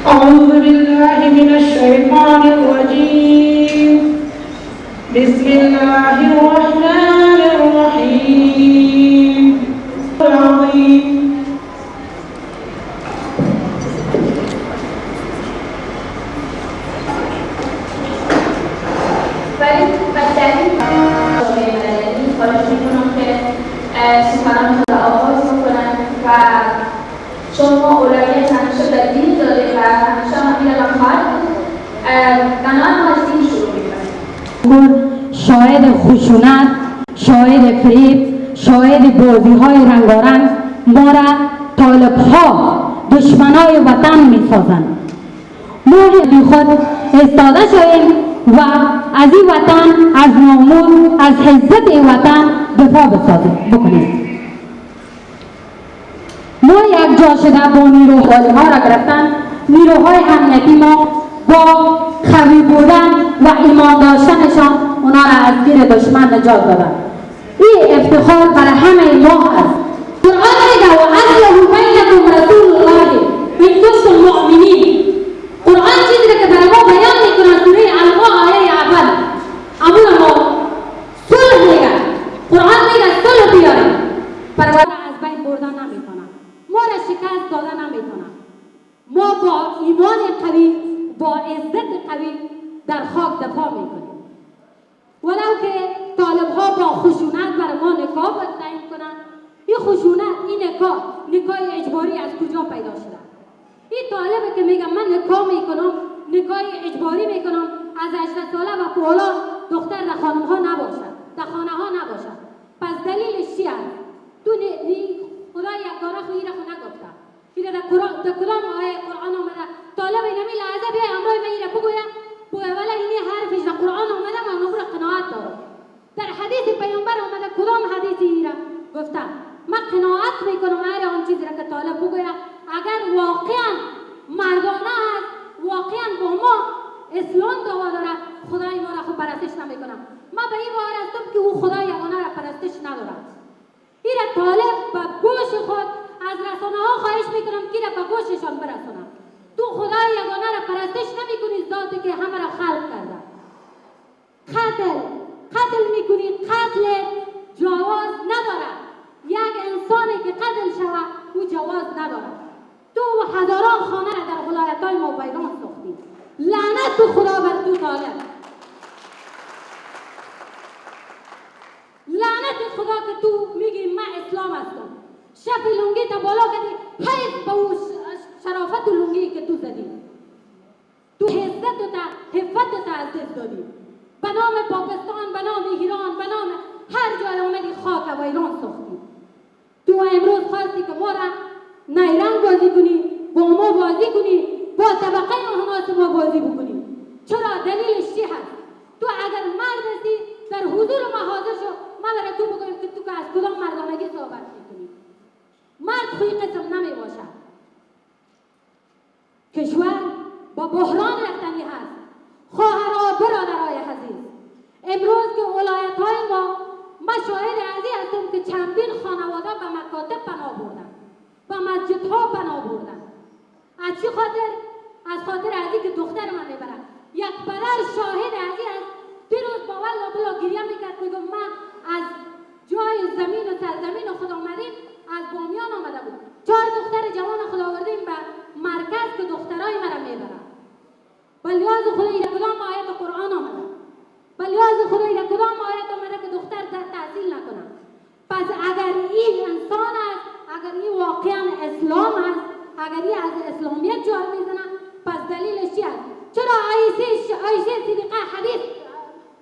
أعوذ بالله من الشيطان الرجيم. بسم الله الرحمن الرحيم. العظيم. سخنان خود آغاز میکنن و چون ما اولویت همیشه به دین داده و همیشه همین الان خواهد بود قناعت ما از دین شروع میکنیم. شاهد خشونت، شاهد فریب، شاهد بازی های رنگارنگ ما را طالب ها دشمنای وطن میسازند. ما بی خود استاده شویم و از این وطن، از ناموس، از عزت وطن دفاع بکنیم. ما یک جا شده با نیروهای ها را گرفتن. نیروهای امنیتی ما با قوی بودن و ایمان داشتنشان اونا را از گیر دشمن نجات دادن. این افتخار برای همه ما است. قرآن میگه و اصله بینکم رسول الله ان کنتم مؤمنین. قرآن چیزی که برای ما بیان میکنه سوره القا آیه اول. اما ما صلح میگه. قرآن میگه صلح بیاریم. پروانه از بین بردن نمیتونه. ما را شکست دادن نمیتونه. ما با ایمان قوی، با عزت قوی در خاک دفاع میکنیم. ولو که طالب ها با خشونت بر ما نکاح تعیین کنند. این خشونت، این نکاح اجباری از کجا پیدا شده؟ این طالبه که میگه من نکاح میکنم، نکاح اجباری میکنم، از 18 ساله و بالا دختر در خانم ها نباشد، در خانه ها نباشد. پس دلیلش چی است؟ تو خدا یکگانه خو ایره خو نگفته. ایره در کدام آیه قرآن آمده طالب نمی لحظه بیای امرای من ایره بگویه ولی اینی حرفش در قرآن آمده من اونو قناعت دارم. در حدیث پیامبر آمده کدام حدیثی ایره گفته من قناعت میکنم هر آن چیزی را که طالب بگویه اگر واقعا مردانه است، واقعا با ما اسلام دعوا داره، خدای ما را خود پرستش نمیکنم. من به این باور هستم که او خدای یگانه را پرستش ندارد. این را طالب به گوش خود از رسانه ها خواهش میکنم که را به گوششان برسانم. تو خدای یگانه را پرستش نمیکنی، ذاتی که همه را خلق کرده. قتل میکنی، قتل جواز نداره. یک انسانی که قتل شود او جواز نداره. تو هزاران خانه را در ولایت‌های ما ویران ساختی. لعنت تو خدا بر تو طالب. لعنت خدا که تو میگی من اسلام هستم. شب لنگی تا بالا کردی، حیف به اون شرافت لنگی که تو زدی. تو حفت تا از دست دادی. به نام پاکستان، به نام ایران، به نام هر جای آمدی خاک ویران ساختی. تو امروز خواستی که ما را نیرنگ بازی کنی، با ما بازی کنی، با طبقه احناس ما بازی بکنی. چرا؟ دلیلش چی هست؟ تو اگر مرد هستی در حضور ما حاضر شو، ما برای تو بگویم که تو که از کدام مردانگی صحبت میکنی. مرد خوی قسم نمی باشد. کشور با بحران رفتنی هست. خواهرها، برادرای عزیز، امروز که ولایت‌های ما شاهد ازی هستم که چندین خانواده به مکاتب پناه بردن، به مسجدها پناه بردن. از چی خاطر؟ از خاطر ازی که دختر من میبرن. یک برادر شاهد ازی هست. دیروز با والله بلا گریه میکرد، میگم من از جای زمین و سرزمین خود آمدیم، از بامیان آمده بود. 4 دختر جوان خود آوردیم به مرکز که دخترای مرا میبرن. بلیاز خدایی در کدام آیت قرآن آمده؟ بلیاز خدایی در کدام آیت آمده که دختر در تحصیل نکنه؟ پس اگر این انسان است، اگر این واقعا اسلام است، اگر این از اسلامیت جار میزنه، پس دلیلش چی است؟ چرا عایشه صدیقه حدیث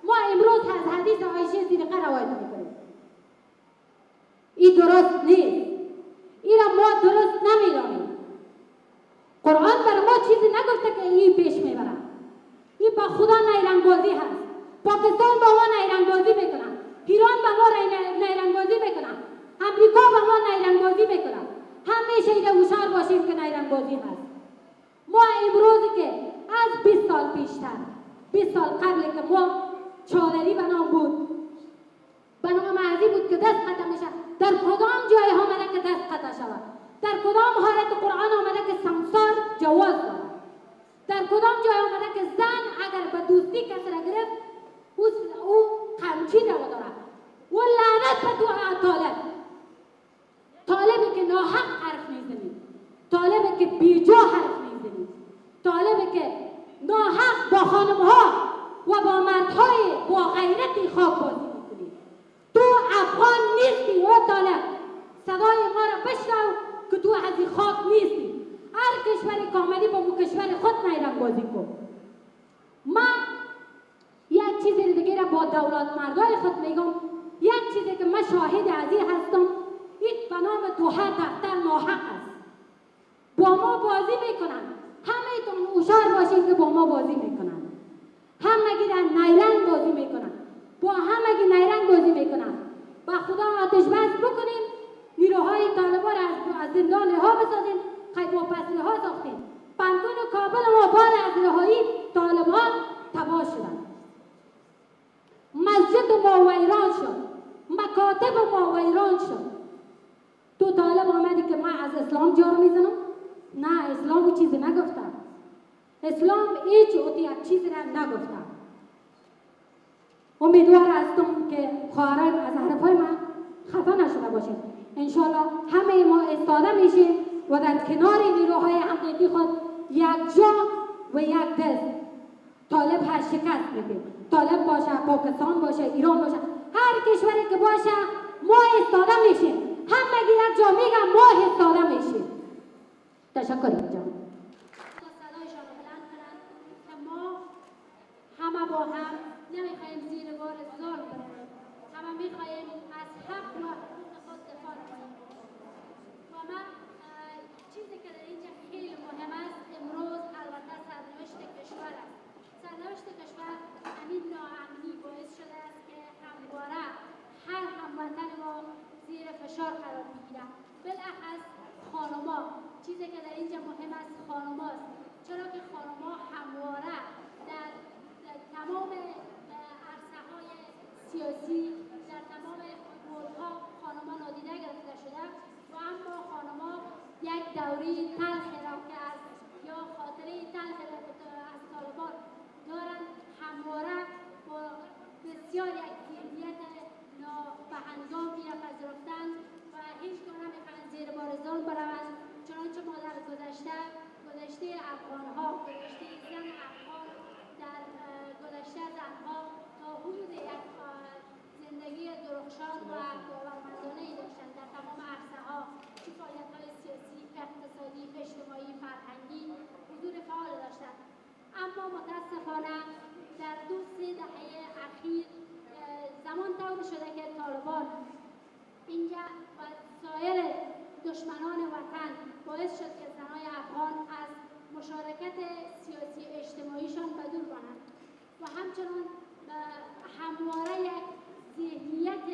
ما امروز از حدیث عایشه صدیقه روایت میکنیم؟ این درست نیست. این را ما درست نمیدانیم. قرآن بر ما چیزی نگفته که این پیش میبره. این با خدا نیرنگ بازی هست. پاکستان با ما نیرنگ بازی میکنه، ایران با ما نیرنگ بازی میکنه، امریکا با ما نیرنگ بازی میکنه. همیشه ایده هوشیار باشیم که نیرنگ بازی هست. ما امروز که از 20 سال پیشتر، 20 سال قبل که ما چادری بنام بود، بنام معزی بود که دست قطع میشه، در کدام جای ها مده که دست قطع شود؟ در کدام حالت قرآن آمده که سمسار جواز دارد؟ در کدام جای آمده که زن اگر به دوستی کسی را گرفت او قمچی روا دارد؟ و لعنت به تو طالبی که ناحق حرف میزنی، طالبی که بیجا حرف میزنی، طالبی که ناحق با خانمها و با مردهای با غیرتی خواب بازی میکنی. تو افغان نیستی و طالب، صدای ما را بشنو که تو از این خاک نیستی. هر کشوری که آمدی با اون کشور خود نیرم بازی کن. من یک چیزی دیگه را با دولت مردای خود میگم، یک چیزی که من شاهد از این هستم، این به نام دوحه دفتر ناحق است. با ما بازی میکنن، همه تون هوشیار باشید که با ما بازی میکنن. همگی را نیرنگ بازی میکنن، با همگی نیرنگ بازی میکنن. با خدا آتش بس بکنیم، نیروهای طالبان را از زندان رها بسازیم. خیلی واپس رها ساختیم. پنتون و کابل ما بعد از رهایی طالبان تباه شدن. مسجد ما ویران شد، مکاتب ما ویران شد. تو طالب آمدی که من از اسلام جار میزنم؟ نه، اسلام او چیزی نگفتم. اسلام هیچ یک چیزی را نگفتم. امیدوار هستم که خواهران از حرفای من خفه نشده باشید. انشالله همه ما استاده میشیم و در کنار نیروهای امنیتی خود یک جا و یک دست طالب هر شکست میدیم. طالب باشه، پاکستان باشه، ایران باشه، هر کشوری که باشه ما استاده میشیم. همگی یک جا میگم ما استاده میشیم. تشکر اینجا. صدایشان رو بلند کنند که ما همه با هم نمیخواهیم زیر بار ظلم بریم. همه میخواهیم از حق و حقوق خود دفاع کنیم. و من چیزی که در اینجا خیلی مهم است امروز البته سرنوشت کشور است. سرنوشت کشور همین ناامنی باعث شده است که همواره هر هموطن ما زیر فشار قرار میگیرد. بالاخص خانما، چیزی که در اینجا مهم است خانماست. چرا که خانما همواره در تمام عرصه های سیاسی، در تمام حوزه‌ها خانما نادیده گرفته شده و اما خانما یک دوری تلخی را که از یا خاطره تلخی را که از طالبان دارند همواره با بسیار یک ذهنیت نابهنگامی را پذیرفتند و هیچ گونه نمیخواهند زیر بار ظلم بروند. چنانچه ما در گذشته افغانها، گذشته زن افغان، در گذشته زنها تا حدود یک زندگی درخشان و باورمندانه‌ای داشتند در تمام عرصه‌ها، چه فعالیت‌های سیاسی، اقتصادی، اجتماعی، فرهنگی حضور فعال داشتند. اما متاسفانه در 2-3 دهه اخیر زمان طور شده که طالبان اینجا و سایر دشمنان وطن باعث شد که زنای افغان از مشارکت سیاسی اجتماعیشان به دور مانند و همچنان همواره یک ذهنیت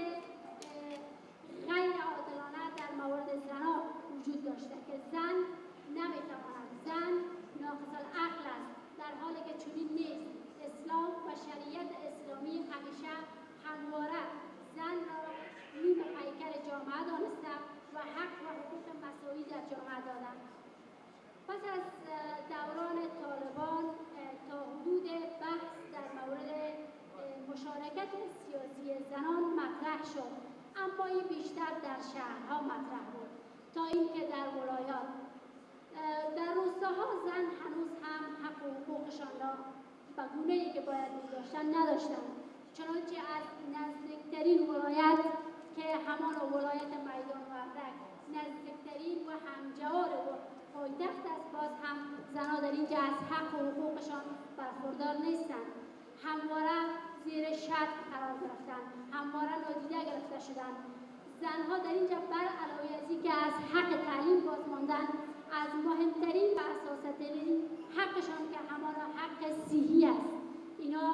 غیر عادلانه در مورد زنان وجود داشته که زن نمیتواند، زن ناقص العقل است، در حالی که چنین نیست. اسلام و شریعت اسلامی همیشه همواره زن را نیم پیکر جامعه دانسته و حق و حقوق مساوی در جامعه دادند. پس از دوران طالبان تا حدود بحث در مورد مشارکت سیاسی زنان مطرح شد، اما این بیشتر در شهرها مطرح بود تا اینکه در ولایات. در روستاها زن هنوز هم حق و حقوقشان را به گونه‌ای که باید می‌داشتند نداشتند. چنانچه از نزدیکترین ولایت که همان ولایت میدان وردک نزدیکترین و همجوار پایتخت است، باز هم زنها در اینجا از حق و حقوقشان برخوردار نیستند. همواره زیر شرط قرار گرفتند، همواره نادیده گرفته شدند. زنها در اینجا بر علاوه از اینکه از حق تعلیم باز ماندن، از مهمترین و اساسی‌ترین حقشان که همان حق صحی است، اینا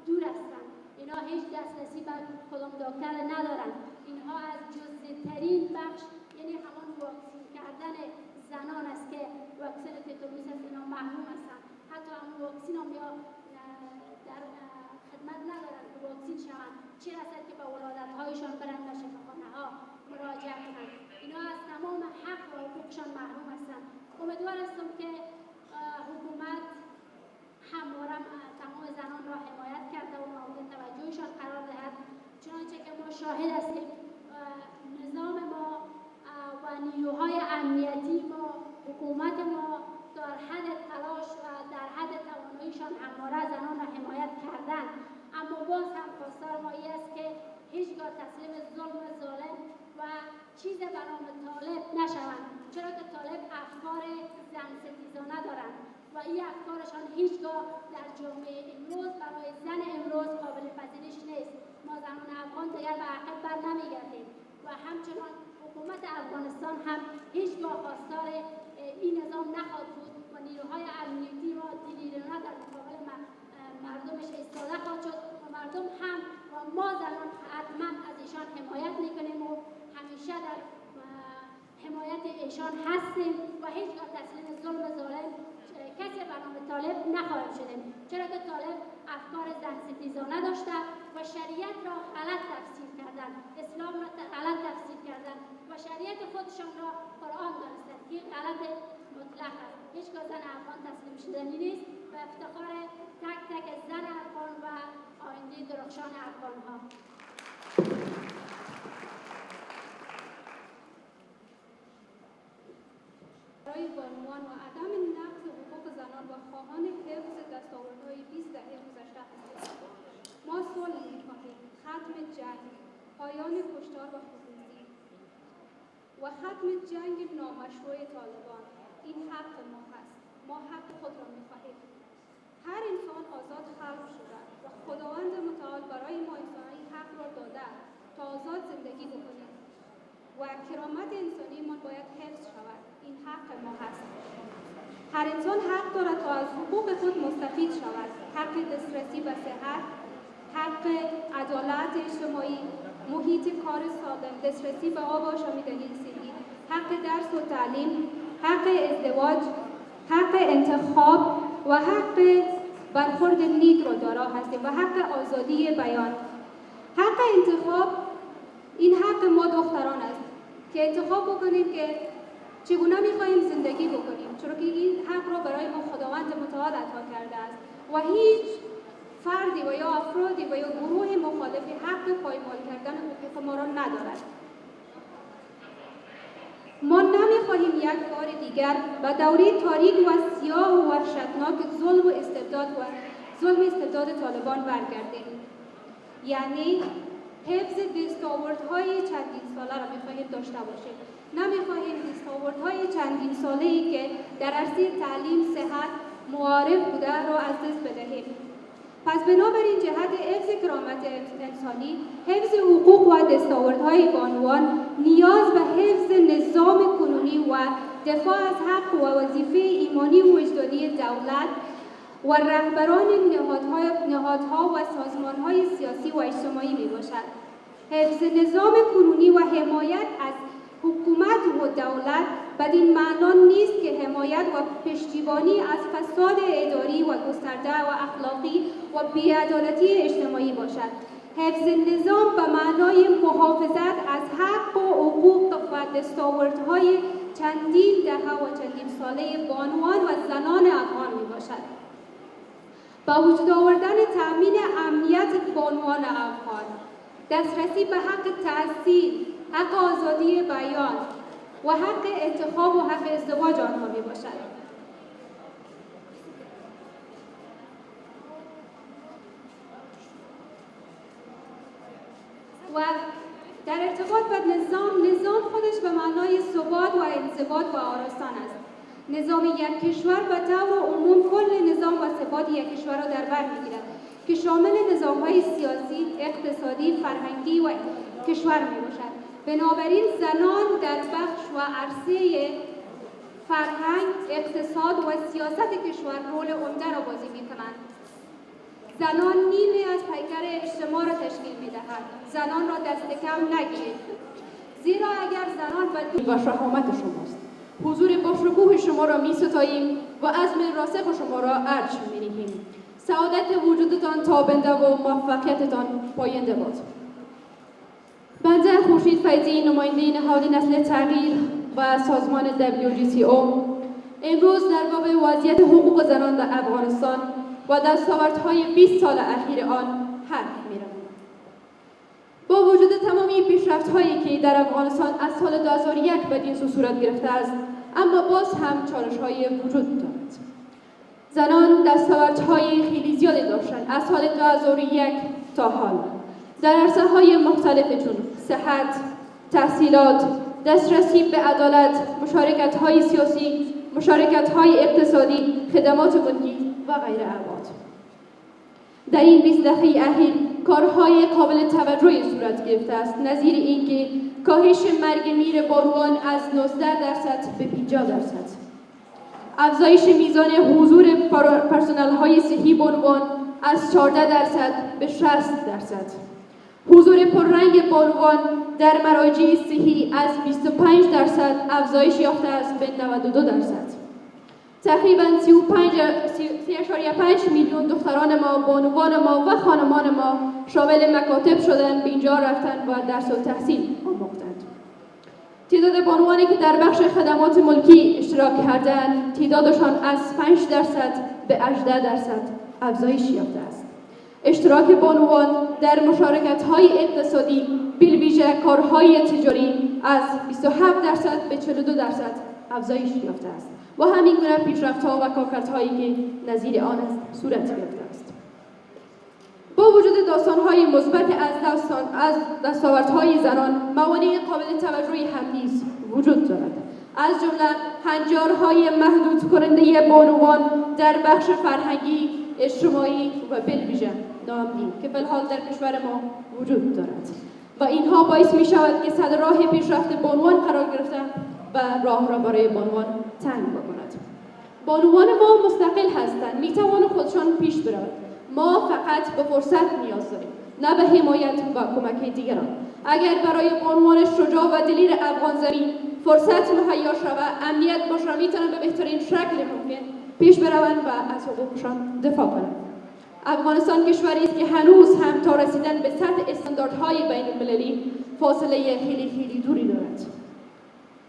دور هستند. اینا هیچ دسترسی به کدام دکتر ندارند. اینها از جزئی‌ترین بخش، یعنی همان واکسین کردن زنان است که واکسن تتانوس است، اینا محروم هستند. حتی همون واکسین هم یا در خدمت ندارند که واکسین شوند، چه رسد که به ولادت‌هایشان برند و شفاخانه‌ها مراجعه کنند. اینا از تمام حق و حقوقشان محروم هستند. امیدوار هستم که حکومت همواره تمام زنان را حمایت کرده و مورد توجهشان قرار دهد، چنانچه که ما شاهد هستیم نظام ما و نیروهای امنیتی ما، حکومت ما در حد تلاش و در حد تواناییشان همواره زنان را حمایت کردند، اما باز هم خواستار ما این است که هیچگاه تسلیم ظلم ظالم و چیز به نام طالب نشوند، چرا که طالب افکار زن ستیزانه دارند و این افکارشان هیچگاه در جامعه امروز برای زن امروز قابل پذیرش نیست. ما زنان افغان دیگر به عقب بر نمیگردیم و همچنان حکومت افغانستان هم هیچگاه خواستار این نظام نخواهد بود و نیروهای امنیتی ما دیرینه در مقابل مردمش ایستاده خواهد شد و مردم هم و ما زنان حتما از ایشان حمایت میکنیم و همیشه در حمایت ایشان هستیم و هیچگاه تسلیم ظلم ظالم کسی به نام طالب نخواهیم شدیم، چرا که طالب افکار زن ستیزانه داشته و شریعت را غلط تفسیر کردن، اسلام را غلط تفسیر کردن و شریعت خودشان را قرآن دانستند که غلط مطلق است. هیچگاه زن افغان تسلیم شدنی نیست و افتخار تک تک زن افغان و آینده درخشان افغان ها. برای بانوان و عدم نقض حقوق زنان و خواهان حفظ دستاوردهای 20 دهه گذشته هستیم. ما صلح می‌خواهیم، ختم جنگ، پایان کشتار و خونریزی و ختم جنگ نامشروع طالبان. این حق ما هست. ما حق خود را می‌خواهیم. هر انسان آزاد خلق شده و خداوند متعال برای ما انسانی حق را داده تا آزاد زندگی بکنیم و کرامت انسانی ما باید حفظ شود. این حق ما هست. هر انسان حق دارد تا از حقوق خود مستفید شود. حق دسترسی به صحت، حق عدالت اجتماعی، محیط کار سالم، دسترسی به آب و آشامیدگی صحی، حق درس و تعلیم، حق ازدواج، حق انتخاب و حق برخورد نیک را دارا هستیم و حق آزادی بیان. حق انتخاب، این حق ما دختران است که انتخاب بکنیم که چگونه می‌خواهیم زندگی بکنیم، چرا که این حق را برای ما خداوند متعال عطا کرده است و هیچ فردی و یا افرادی و یا گروه مخالف حق پایمال کردن حقوق ما را ندارد. ما نمی‌خواهیم یک بار دیگر به دوره تاریک و سیاه و وحشتناک ظلم استبداد طالبان برگردیم. یعنی حفظ دستاوردهای چندین ساله را می‌خواهیم داشته باشیم. نمی‌خواهیم دستاوردهای چندین ساله‌ای که در عرصه تعلیم، صحت، معارف بوده را از دست بدهیم. پس بنابراین جهت حفظ کرامت انسانی، حفظ حقوق و دستاوردهای بانوان نیاز به حفظ نظام کنونی و دفاع از حق و وظیفه ایمانی و وجدانی دولت و رهبران نهادها و سازمانهای سیاسی و اجتماعی میباشد. حفظ نظام کنونی و حمایت از حکومت و دولت بدین معنا نیست که حمایت و پشتیبانی از فساد اداری و گسترده و اخلاقی و بی‌عدالتی اجتماعی باشد. حفظ نظام به معنای محافظت از حق و حقوق و دستاوردهای چندین دهه و چندین ساله بانوان و زنان افغان می باشد. با وجود آوردن تأمین امنیت بانوان افغان، دسترسی به حق تحصیل، حق آزادی بیان و حق انتخاب و حق ازدواج آنها می باشد. و در ارتباط به نظام خودش به معنای ثبات و انضباط و آراستن است. نظام یک کشور به طور عموم کل نظام و ثبات یک کشور را در بر می‌گیرد که شامل نظام‌های سیاسی، اقتصادی، فرهنگی و کشور می‌باشد. بنابراین زنان در بخش و عرصه فرهنگ، اقتصاد و سیاست کشور رول عمده را بازی می‌کنند. زنان نیمی از پیکر اجتماع را تشکیل می‌دهند. زنان را دست کم نگیرید، زیرا اگر زنان و شهامت شماست. حضور باشکوه شما را می‌ستاییم و عزم راسخ شما را ارج می‌نهیم. سعادت وجودتان تابنده و موفقیتتان پاینده باد. بنده خورشید فیضی، نماینده نهاد نسل تغییر و سازمان WGCO، امروز در باب وضعیت حقوق زنان در افغانستان و دستاوردهای 20 سال اخیر آن حرف می‌روم. با وجود تمامی پیشرفت‌هایی که در افغانستان از سال 2001 بدین سو صورت گرفته است، اما باز هم چالش‌های وجود دارد. زنان دستاوردهای خیلی زیادی داشتند از سال 2001 تا حال در عرصه‌های مختلف چون صحت، تحصیلات، دسترسی به عدالت، مشارکت‌های سیاسی، مشارکت‌های اقتصادی، خدمات ملکی و غیره ابعاد. در این 20 دهه اخیر کارهای قابل توجهی صورت گرفته است، نظیر اینکه کاهش مرگ میر بانوان از 19% به 50%، افزایش میزان حضور پرسنل‌های صحی بانوان از 14% به 60%، حضور پررنگ بانوان در مراجع صحی از 25% افزایش یافته است به 92%. تقریباً 3.5 میلیون دختران ما، بانوان ما و خانمان ما شامل مکاتب شدند، به اینجا رفتند و درس و تحصیل آموختند. تعداد بانوانی که در بخش خدمات ملکی اشتراک کردند، تعدادشان از 5% به 18% افزایش یافته است. اشتراک بانوان در مشارکت‌های اقتصادی، بالویژه کارهای تجاری، از 27% به 42% افزایش یافته است و همین گونه پیشرفت‌ها و کارکردهایی که نظیر آن صورت گرفته است. با وجود داستان‌های مثبت از دستاوردهای زنان، موانع قابل توجهی هم نیز وجود دارد. از جمله هنجارهای محدود کننده بانوان در بخش فرهنگی، اجتماعی و بالویژه نامدین که فی الحال در کشور ما وجود دارد و اینها باعث می شود که صد راه پیشرفت بانوان قرار گرفته و راه را برای بانوان تنگ بکند. بانوان ما مستقل هستند، می توانند خودشان پیش برند. ما فقط به فرصت نیاز داریم، نه به حمایت و کمک دیگران. اگر برای بانوان شجاع و دلیر افغان زمین فرصت مهیا شود، امنیت باشه، میتونن به بهترین شکل ممکن پیش بروند و از حقوقشان دفاع کنند. افغانستان کشوری است که هنوز هم تا رسیدن به سطح استانداردهای بین المللی فاصله خیلی دوری دارد.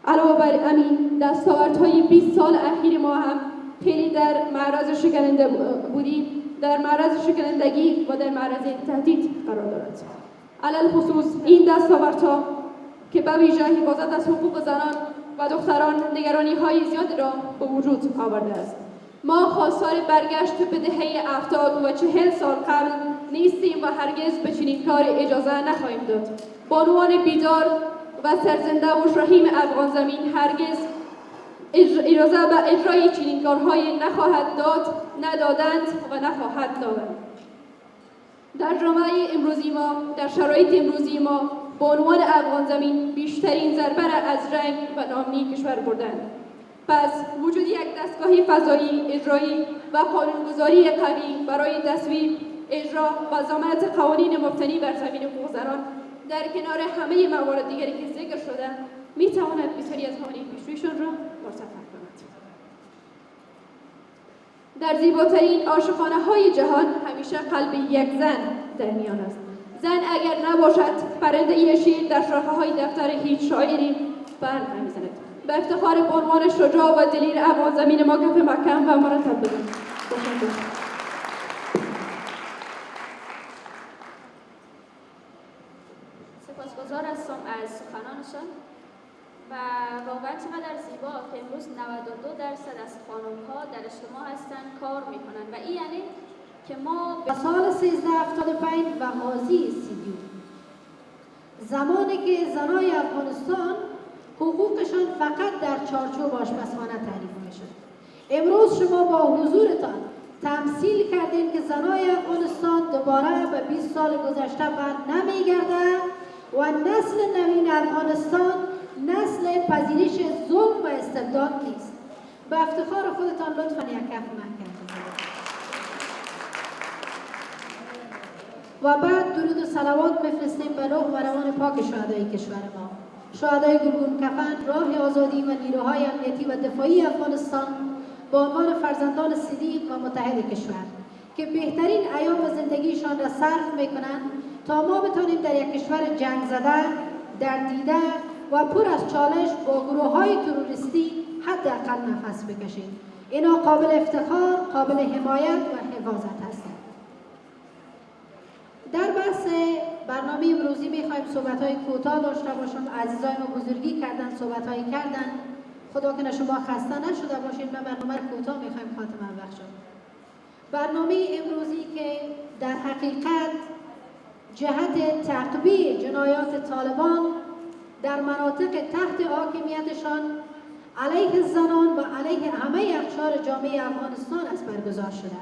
علاوه بر همین دستاوردهای 20 سال اخیر ما هم خیلی در معرض شکننده بودیم، در معرض شکنندگی و در معرض تهدید قرار دارد. علل خصوص این دستاوردها که به ویژه حفاظت از حقوق زنان و دختران نگرانی‌های زیاد را به وجود آورده است. ما خواستار برگشت به دهه 70 و 40 سال قبل نیستیم و هرگز به چنین کار اجازه نخواهیم داد. بانوان بیدار و سرزنده و شهیم افغان زمین هرگز اجازه به اجرای چنین کارهای نخواهد داد، ندادند و نخواهد دادند. در جامعه امروزی ما، در شرایط امروزی ما، بانوان افغان زمین بیشترین ضربه را از رنگ و نامنی کشور بردند. پس وجود یک دستگاه فضایی، اجرایی و قانونگذاری قوی برای تصویب، اجرا و ضمانت قوانین مبتنی بر زمین حقوق زنان در کنار همه موارد دیگری که ذکر شده میتواند بسیاری از موانع پیشرویشان را مرتفع کند. در زیباترین عاشقانه‌های جهان همیشه قلب یک زن در میان است. زن اگر نباشد، پرنده شیر در شاخه‌های دفتر هیچ شاعری پر نمی‌زند. به افتخار بانوان شجاع و دلیر افغان زمین ما کف محکم و مرتب بدیم. سپاسگزار هستم از سخنانشان و واقعا چقدر زیبا که امروز 92% از خانم‌ها در اجتماع هستند، کار میکنن و این یعنی که ما سال 1375 و قاضی سیدی زمانی که زنای افغانستان حقوقشان فقط در چارچوب آشپزخانه تعریف میشد. امروز شما با حضورتان تمثیل کردین که زنای افغانستان دوباره به 20 سال گذشته بر نمیگرده و نسل نوین افغانستان نسل پذیرش ظلم و استبداد نیست. به افتخار خودتان لطفاً یک کف محکم بزنید. و بعد درود و صلوات بفرستیم به روح و روان پاک شهدای کشور ما، شهدای گلگون کفن، راه آزادی و نیروهای امنیتی و دفاعی افغانستان به عنوان فرزندان صدیق و متحد کشور که بهترین ایام زندگیشان را صرف میکنند تا ما بتانیم در یک کشور جنگ زده، دردیده و پر از چالش با گروه‌های تروریستی حداقل نفس بکشیم. اینا قابل افتخار، قابل حمایت و حفاظت هستند. در بحث برنامه امروزی می‌خوایم صحبت‌های کوتاه داشته باشم. عزیزای ما بزرگی کردن، صحبت‌هایی کردن. خدا کنه شما خسته نشده باشید. ما برنامه کوتاه می‌خوایم خاتمه بخشیم. برنامه امروزی که در حقیقت جهت تقویه جنایات طالبان در مناطق تحت حاکمیتشان علیه زنان و علیه همه اقشار جامعه افغانستان است برگزار شده.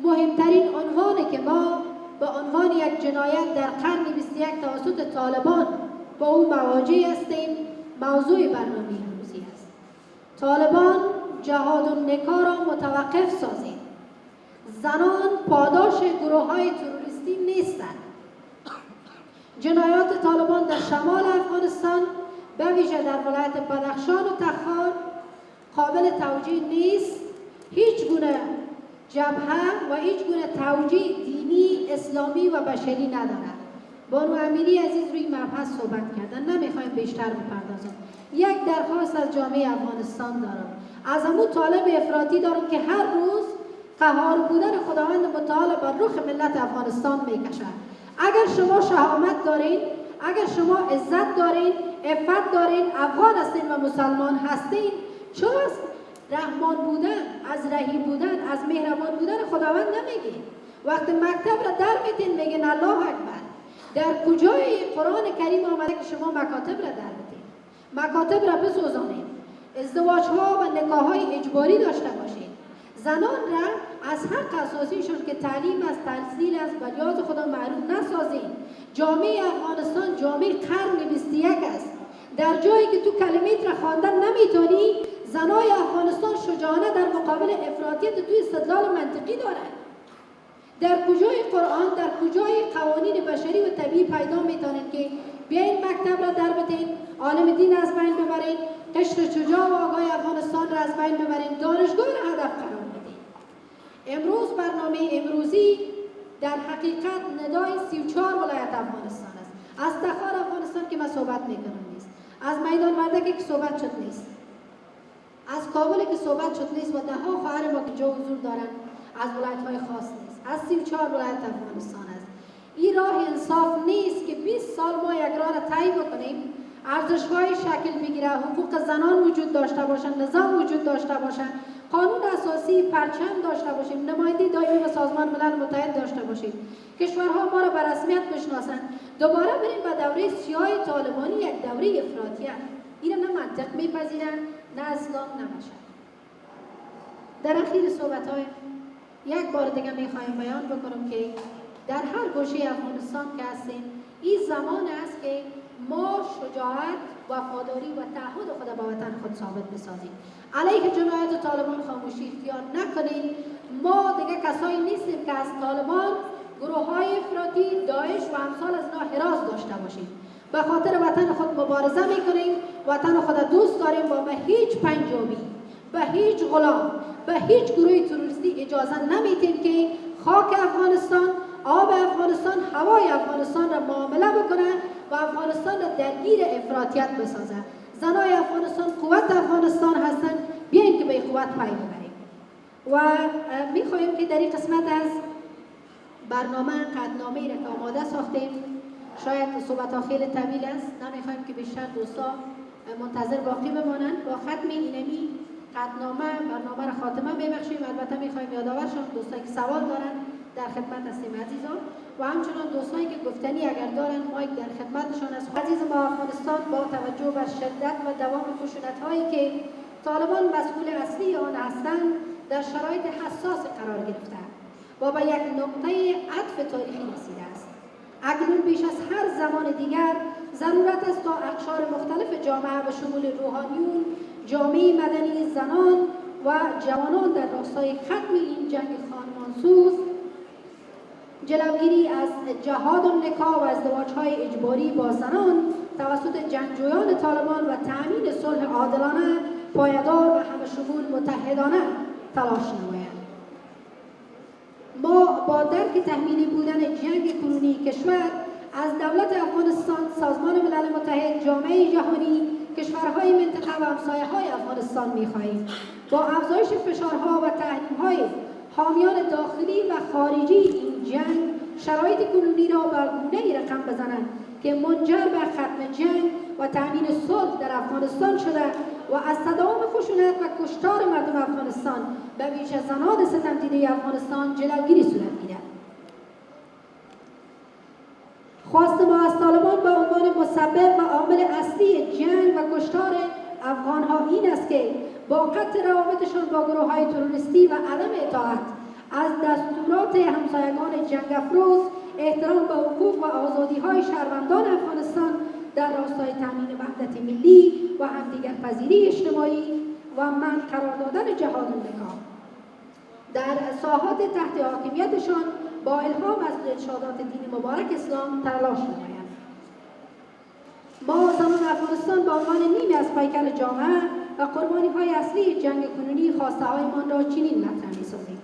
مهمترین عنوانی که ما به عنوان یک جنایت در قرن 21 توسط طالبان با او مواجه هستیم، موضوع برنامه امروزی است. طالبان جهاد النکاح را متوقف سازید. زنان پاداش گروه‌های تروریستی نیستند. جنایات طالبان در شمال افغانستان به ویژه در ولایت بدخشان و تخار قابل توجیه نیست. هیچ گونه جبهه و هیچ گونه توجیه دینی، اسلامی و بشری ندارد. بانو امیری عزیز روی مبحث صحبت کردن، نمیخوایم بیشتر بپردازم. یک درخواست از جامعه افغانستان دارم، از همون طالب افراطی دارم که هر روز قهار بودن خداوند متعال بر رخ ملت افغانستان میکشد. اگر شما شهامت دارین، اگر شما عزت دارین، عفت دارین، افغان هستین و مسلمان هستین، چون از رحمان بودن، از رحیم بودن، از مهربان بودن خداوند نمیگین؟ وقتی مکتب را در میتین میگین الله اکبر. در کجای قرآن کریم آمده که شما مکاتب را در میتین؟ مکاتب را بسوزانید. ازدواج ها و نکاح های اجباری داشته باشید. زنان را از حق اساسیشون که تعلیم است، تحصیل است، به یاد خدا معروف نسازین. جامعه افغانستان جامعه قرن 21 است. در جایی که تو کلمات را خواندن نمیتونی، زنای افغانستان شجاعانه در مقابل افراطیت تو استدلال منطقی دارند. در کجای قرآن، در کجای قوانین بشری و طبیعی پیدا میتونید که بیاین مکتب را در بتین، عالم دین از بین ببرین، قشر شجاع و آگاه افغانستان را از بین ببرین، دانشگاه را هدف قرار بدین. امروز برنامه امروزی در حقیقت ندای 34 ولایت افغانستان است. از تخار افغانستان که من صحبت میکنم نیست، از میدان وردک که صحبت شد نیست، از کابل که صحبت شد نیست و ده ها خواهر ما که جا حضور دارن از ولایت های خاص نیست، از 34 ولایت افغانستان است. این راه انصاف نیست که 20 سال ما یک راه را طی بکنیم، ارزش‌های شکل بگیره، حقوق زنان وجود داشته باشند، نظام وجود داشته باشند، قانون اساسی پرچم داشته باشیم، نماینده دائمی به سازمان ملل متحد داشته باشیم، کشورها ما را به رسمیت بشناسند، دوباره بریم به دوره سیاه طالبانی، یک دوره افراطیه. اینا نه منطق میپذیرن، نه اسلام، نه بشر. در اخیر صحبت‌های یک بار دیگه میخوایم بیان بکنم که در هر گوشه افغانستان که هستیم، این زمان است که ما شجاعت، وفاداری و تعهد خود به وطن خود ثابت بسازیم. علیه جنایت طالبان خاموشی اختیار نکنید. ما دیگه کسایی نیستیم که از طالبان، گروه‌های افراطی، داعش و امثال از اینا حراس داشته باشیم. به خاطر وطن خود مبارزه میکنیم، وطن خود دوست داریم و به هیچ پنجابی، به هیچ غلام، به هیچ گروه تروریستی اجازه نمیدیم که خاک افغانستان، آب افغانستان، هوای افغانستان را معامله بکنه و افغانستان را درگیر افراطیت بسازه. زنای افغانستان قوت افغانستان هستند، بیاین که به قوت پی ببریم. و میخواهیم که در این قسمت از برنامه قدنامه‌ای را که آماده ساختیم، شاید صحبت‌ها خیلی طویل است، نمیخوایم که بیشتر دوستا منتظر باقی بمانند. با ختم اینمی قدنامه برنامه را خاتمه میبخشیم. البته میخوایم یادآور شم دوستایی که سوال دارن در خدمت هستیم عزیزان، و همچنان دوستایی که گفتنی اگر دارن مایک در خدمتشان است. عزیز ما افغانستان با توجه بر شدت و دوام خشونت‌هایی که طالبان مسئول اصلی آن هستند در شرایط حساس قرار گرفته و به یک نقطه عطف تاریخی رسیده است. اکنون بیش از هر زمان دیگر ضرورت است تا اقشار مختلف جامعه به شمول روحانیون، جامعه مدنی، زنان و جوانان در راستای ختم این جنگ خانمانسوز، جلوگیری از جهاد النکاح و ازدواج‌های اجباری با زنان توسط جنگجویان طالبان و تأمین صلح عادلانه، پایدار و همه‌شمول متحدانه تلاش نمایند. ما با درک تحمیلی بودن جنگ کنونی کشور از دولت افغانستان، سازمان ملل متحد، جامعه جهانی، کشورهای منطقه و همسایه‌های افغانستان می‌خواهیم با افزایش فشارها و تحریم‌های حامیان داخلی و خارجی این جنگ شرایط کنونی را بر گونه‌ای رقم بزنند که منجر به ختم جنگ و تأمین صلح در افغانستان شده و از تداوم خشونت و کشتار مردم افغانستان به ویژه زنان ستمدیده افغانستان جلوگیری صورت گیرد. خواست ما از طالبان به عنوان مسبب و عامل اصلی جنگ و کشتار افغانها این است که با قطع روابطشان با گروه‌های تروریستی و عدم اطاعت از دستورات همسایگان جنگ افروز، احترام به حقوق و آزادی‌های شهروندان افغانستان در راستای تامین وحدت ملی و همدیگرپذیری اجتماعی و منع قرار دادن جهاد النکاح در ساحات تحت حاکمیتشان با الهام از ارشادات دین مبارک اسلام تلاش نمایند. ما زنان افغانستان به عنوان نیمی از پیکر جامعه و قربانی‌های اصلی جنگ کنونی خواسته‌هایمان را چنین مطرح می‌سازیم.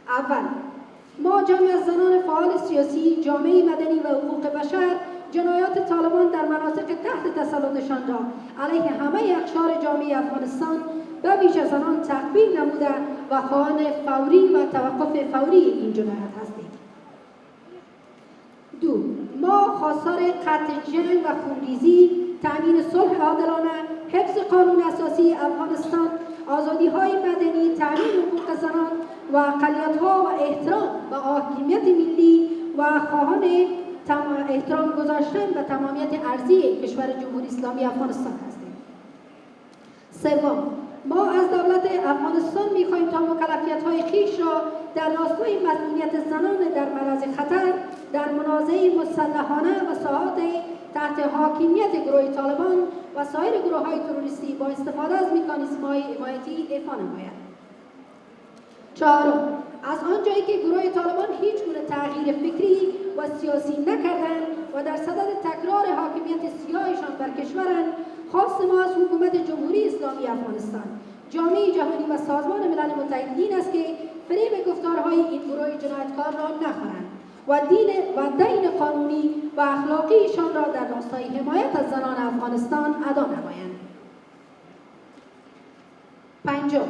اول، ما جمعی از زنان فعال سیاسی، جامعه مدنی و حقوق بشر جنایات طالبان در مناطق تحت تسلطشان را علیه همه اقشار جامعه افغانستان به ویژه زنان تقبیل نموده و خواهان فوری و توقف فوری این جنایت هستیم. دو، ما خواستار قطع جنگ و خونریزی، تأمین صلح عادلانه، حفظ قانون اساسی افغانستان، آزادی‌های مدنی، تأمین حقوق زنان و اقلیت‌ها و احترام به حاکمیت ملی و خواهان احترام گذاشتن به تمامیت ارضی کشور جمهوری اسلامی افغانستان هستیم. سوم، ما از دولت افغانستان می‌خواهیم تا مکلفیت‌های خویش را در راستای مسئولیت زنان در معرض خطر در منازعه مسلحانه و ساحات تحت حاکمیت گروه طالبان و سایر گروه‌های تروریستی با استفاده از مکانیزم‌های حمایتی ایفا نماید. چهارم، از آنجایی که گروه طالبان هیچ گونه تغییر فکری و سیاسی نکردند و در صدد تکرار حاکمیت سیاهشان بر کشورند، خواست ما از حکومت جمهوری اسلامی افغانستان، جامعه جهانی و سازمان ملل متحد این است که فریب گفتارهای این گروه جنایتکار را نخورند و دین قانونی و اخلاقیشان را در راستای حمایت از زنان افغانستان ادا نمایند. پنجم،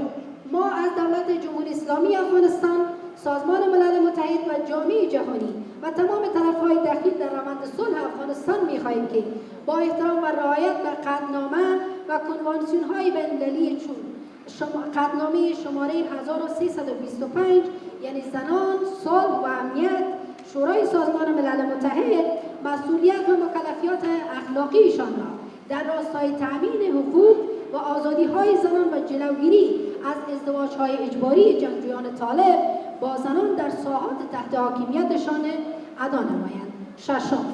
ما از دولت جمهوری اسلامی افغانستان، سازمان ملل متحد و جامعه جهانی و تمام طرف‌های دخیل در روند صلح افغانستان می‌خواهیم که با احترام و رعایت به قطعنامه و کنوانسیون‌های بین‌المللی چون قطعنامه شماره 1325 یعنی زنان، صلح و امنیت، شورای سازمان ملل متحد مسئولیت و مکلفیات اخلاقیشان را در راستای تأمین حقوق و آزادی‌های زنان و جلوگیری از ازدواج‌های اجباری جنگجویان طالب با زنان در ساحات تحت حاکمیتشان ادا نمایند. ششم،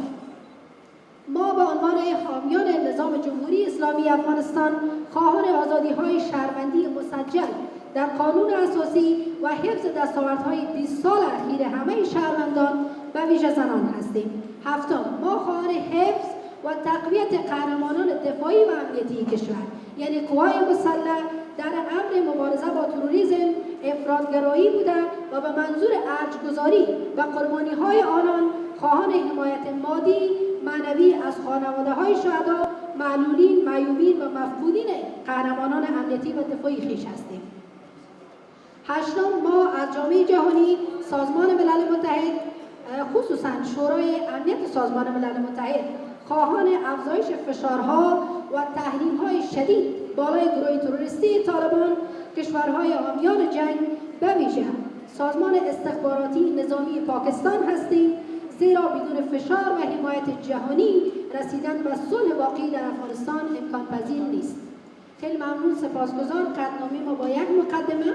ما به عنوان حامیان نظام جمهوری اسلامی افغانستان خواهان آزادی‌های شهروندی مسجل در قانون اساسی و حفظ دستاوردهای 20 سال اخیر همه شهروندان و ویژه زنان هستیم. هفتم، ما خواهان حفظ و تقویت قهرمانان دفاعی و امنیتی کشور یعنی قوای مسلح در امر مبارزه با تروریسم، افراطگرایی بوده و به منظور ارج‌گذاری و قربانی‌های آنان خواهان حمایت مادی، معنوی از خانواده‌های شهدا، معلولین، معیوبین و مفقودین قهرمانان امنیتی و دفاعی خویش هستیم. هشتم، ما از جامعه جهانی، سازمان ملل متحد، خصوصاً شورای امنیت سازمان ملل متحد خواهان افزایش فشارها و تحریم‌های شدید بالای گروه تروریستی طالبان، کشورهای حامیان جنگ به ویژه سازمان استخباراتی نظامی پاکستان هستیم، زیرا بدون فشار و حمایت جهانی رسیدن به صلح واقعی در افغانستان امکان پذیر نیست. خیلی ممنون، سپاسگزار. قطعنامه ما با یک مقدمه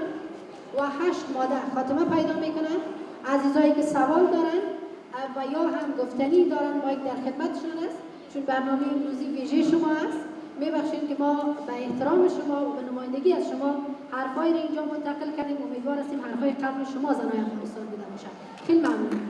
و 8 ماده خاتمه پیدا میکنه. عزیزایی که سوال دارن و یا هم گفتنی دارن مایک در خدمتشون است، چون برنامه امروزی ویژه شما است. میبخشید که ما به احترام شما و به نمایندگی از شما حرفایی را اینجا منتقل کردیم. امیدوار هستیم حرفای قبل شما زنای افغانستان بوده باشد. خیلی ممنون.